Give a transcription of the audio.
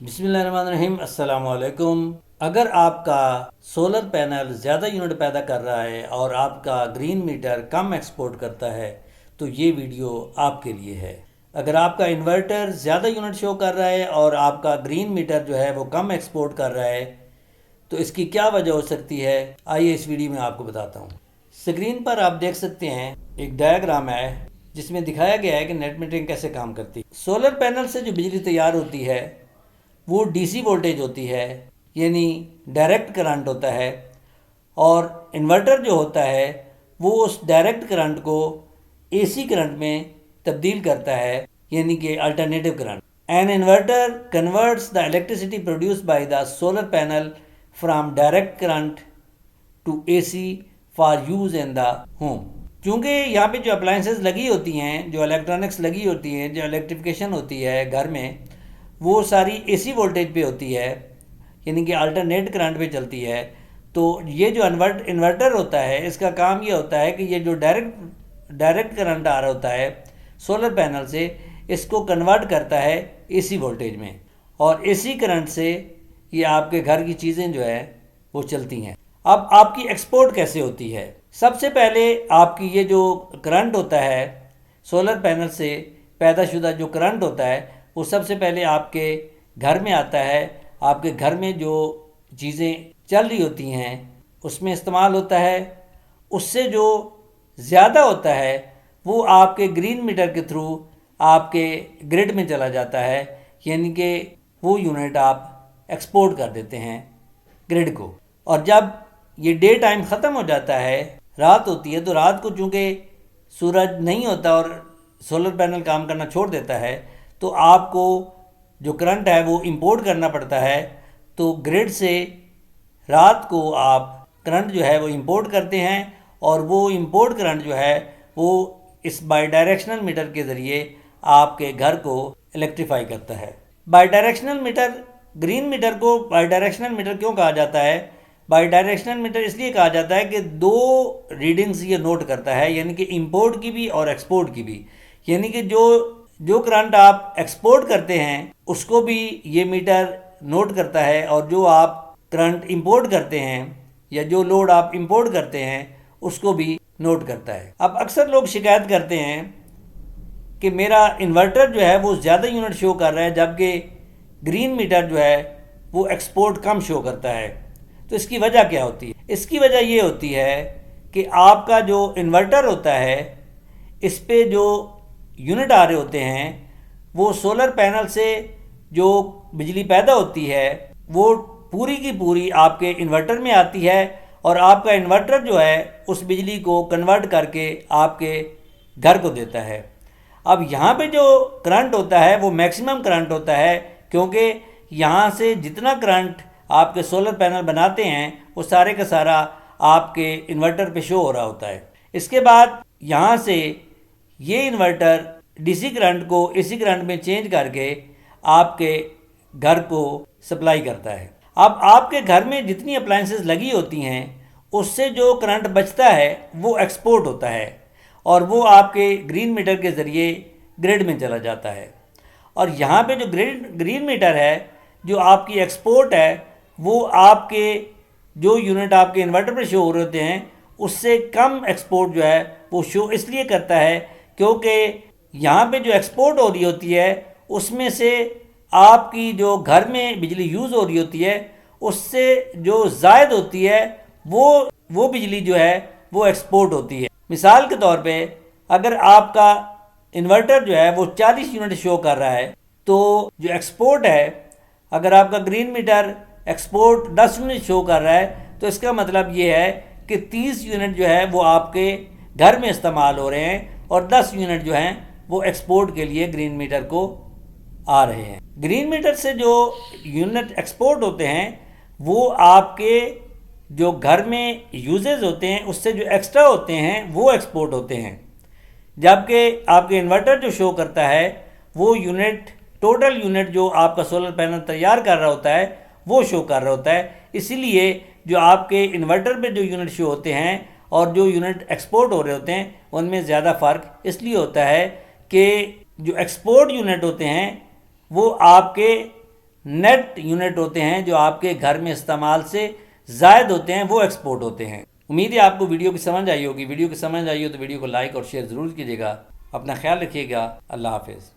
बिस्मिल्लाहिर्रहमानिर्रहीम अस्सलाम वालेकुम। अगर आपका सोलर पैनल ज़्यादा यूनिट पैदा कर रहा है और आपका ग्रीन मीटर कम एक्सपोर्ट करता है तो ये वीडियो आपके लिए है। अगर आपका इन्वर्टर ज़्यादा यूनिट शो कर रहा है और आपका ग्रीन मीटर जो है वो कम एक्सपोर्ट कर रहा है तो इसकी क्या वजह हो सकती है, आइए इस वीडियो में आपको बताता हूँ। स्क्रीन पर आप देख सकते हैं एक डायग्राम है जिसमें दिखाया गया है कि नेट मीटरिंग कैसे काम करती है। सोलर पैनल से जो बिजली तैयार होती है वो डीसी वोल्टेज होती है, यानी डायरेक्ट करंट होता है, और इन्वर्टर जो होता है वो उस डायरेक्ट करंट को एसी करंट में तब्दील करता है, यानी कि alternative current. An inverter converts the electricity produced by the solar panel from direct current to AC for use in the home. क्योंकि यहाँ पे जो अप्लाइंसेस लगी होती हैं, जो इलेक्ट्रॉनिक्स लगी होती हैं, जो इलेक्ट्रिफिकेशन होती है घर में, वो सारी एसी वोल्टेज पे होती है, यानी कि अल्टरनेट करंट पे चलती है। तो ये जो इन्वर्टर होता है इसका काम ये होता है कि ये जो डायरेक्ट करंट आ रहा होता है सोलर पैनल से, इसको कन्वर्ट करता है एसी वोल्टेज में, और एसी करंट से ये आपके घर की चीज़ें जो है वो चलती हैं। अब आपकी एक्सपोर्ट कैसे होती है? सबसे पहले आपकी ये जो करंट होता है सोलर पैनल से पैदाशुदा जो करंट होता है वो सबसे पहले आपके घर में आता है। आपके घर में जो चीज़ें चल रही होती हैं उसमें इस्तेमाल होता है। उससे जो ज़्यादा होता है वो आपके ग्रीन मीटर के थ्रू आपके ग्रिड में चला जाता है, यानी कि वो यूनिट आप एक्सपोर्ट कर देते हैं ग्रिड को। और जब ये डे टाइम ख़त्म हो जाता है, रात होती है, तो रात को चूँकि सूरज नहीं होता और सोलर पैनल काम करना छोड़ देता है, तो आपको जो करंट है वो इंपोर्ट करना पड़ता है। तो ग्रिड से रात को आप करंट जो है वो इंपोर्ट करते हैं, और वो इंपोर्ट करंट जो है वो इस बाई डायरेक्शनल मीटर के ज़रिए आपके घर को इलेक्ट्रीफाई करता है। Bidirectional meter, green meter को बाई डायरेक्शनल मीटर क्यों कहा जाता है? बाई डायरेक्शनल मीटर इसलिए कहा जाता है कि दो रीडिंग्स ये नोट करता है, यानी कि इंपोर्ट की भी और एक्सपोर्ट की भी। यानी कि जो करंट आप एक्सपोर्ट करते हैं उसको भी ये मीटर नोट करता है, और जो आप करंट इंपोर्ट करते हैं या जो लोड आप इंपोर्ट करते हैं उसको भी नोट करता है। अब अक्सर लोग शिकायत करते हैं कि मेरा इन्वर्टर जो है वो ज़्यादा यूनिट शो कर रहा है जबकि ग्रीन मीटर जो है वो एक्सपोर्ट कम शो करता है। तो इसकी वजह क्या होती है? इसकी वजह ये होती है कि आपका जो इन्वर्टर होता है इस पे जो यूनिट आ रहे होते हैं वो सोलर पैनल से जो बिजली पैदा होती है वो पूरी की पूरी आपके इन्वर्टर में आती है, और आपका इन्वर्टर जो है उस बिजली को कन्वर्ट करके आपके घर को देता है। अब यहाँ पे जो करंट होता है वो मैक्सिमम करंट होता है, क्योंकि यहाँ से जितना करंट आपके सोलर पैनल बनाते हैं वो सारे का सारा आपके इन्वर्टर पे शो हो रहा होता है। इसके बाद यहाँ से ये इन्वर्टर डीसी करंट को एसी करंट में चेंज करके आपके घर को सप्लाई करता है। अब आपके घर में जितनी अप्लाइंसेस लगी होती हैं उससे जो करंट बचता है वो एक्सपोर्ट होता है, और वो आपके ग्रीन मीटर के ज़रिए ग्रिड में चला जाता है। और यहाँ पे जो ग्रीन मीटर है, जो आपकी एक्सपोर्ट है, वो आपके जो यूनिट आपके इन्वर्टर पर शो हो रहे होते हैं उससे कम एक्सपोर्ट जो है वो शो इसलिए करता है क्योंकि यहाँ पे जो एक्सपोर्ट हो रही होती है उसमें से आपकी जो घर में बिजली यूज़ हो रही होती है उससे जो ज़ायद होती है वो बिजली जो है वो एक्सपोर्ट होती है। मिसाल के तौर पे अगर आपका इन्वर्टर जो है वो 40 यूनिट शो कर रहा है, तो जो एक्सपोर्ट है, अगर आपका green meter export 10 unit show कर रहा है तो इसका मतलब ये है कि 30 यूनिट जो है वो आपके घर में इस्तेमाल हो रहे हैं, और 10 यूनिट जो हैं वो एक्सपोर्ट के लिए ग्रीन मीटर को आ रहे हैं। ग्रीन मीटर से जो यूनिट एक्सपोर्ट होते हैं वो आपके जो घर में यूजेज होते हैं उससे जो एक्स्ट्रा होते हैं वो एक्सपोर्ट होते हैं, जबकि आपके इन्वर्टर जो शो करता है वो यूनिट, टोटल यूनिट जो आपका सोलर पैनल तैयार कर रहा होता है वो शो कर रहा होता है। इसीलिए जो आपके इन्वर्टर पे जो यूनिट शो होते हैं और जो यूनिट एक्सपोर्ट हो रहे होते हैं उनमें ज़्यादा फ़र्क इसलिए होता है कि जो एक्सपोर्ट यूनिट होते हैं वो आपके नेट यूनिट होते हैं जो आपके घर में इस्तेमाल से ज़ायद होते हैं, वो एक्सपोर्ट होते हैं। उम्मीद है आपको वीडियो की समझ आई होगी। वीडियो की समझ आई हो तो वीडियो को लाइक और शेयर ज़रूर कीजिएगा। अपना ख्याल रखिएगा। अल्लाह हाफिज़।